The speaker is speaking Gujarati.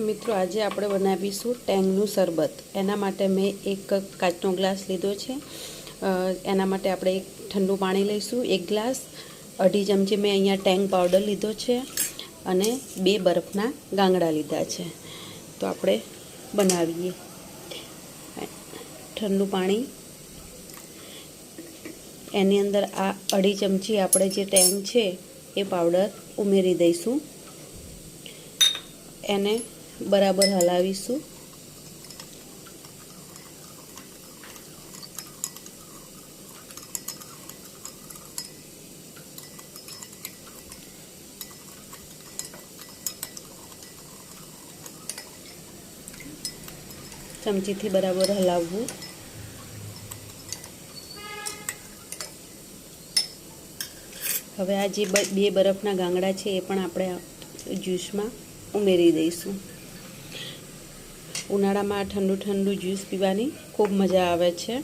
મિત્રો આજે આપણે બનાવીશું ટેંગનું શરબત। એના માટે મેં એક કાચનો ગ્લાસ લીધો છે। એના માટે આપણે એક ઠંડુ પાણી લઈશું, એક ગ્લાસ, અઢી ચમચી મેં અહીંયા ટેંગ પાવડર લીધો છે અને 2 બરફના ગાંગડા લીધા છે। તો આપણે બનાવીએ। ઠંડુ પાણી, એની અંદર આ અઢી ચમચી આપણે જે ટેંગ છે એ પાવડર ઉમેરી દઈશું। એને બરાબર હલાવીશું। ચમચીથી બરાબર હલાવવું। હવે આ જે 2 બરફના ગાંગડા છે એ પણ આપણે જ્યુસમાં ઉમેરી દઈશું। ઉનાળામાં ઠંડુ ઠંડુ જ્યુસ પીવાની ખૂબ મજા આવે છે।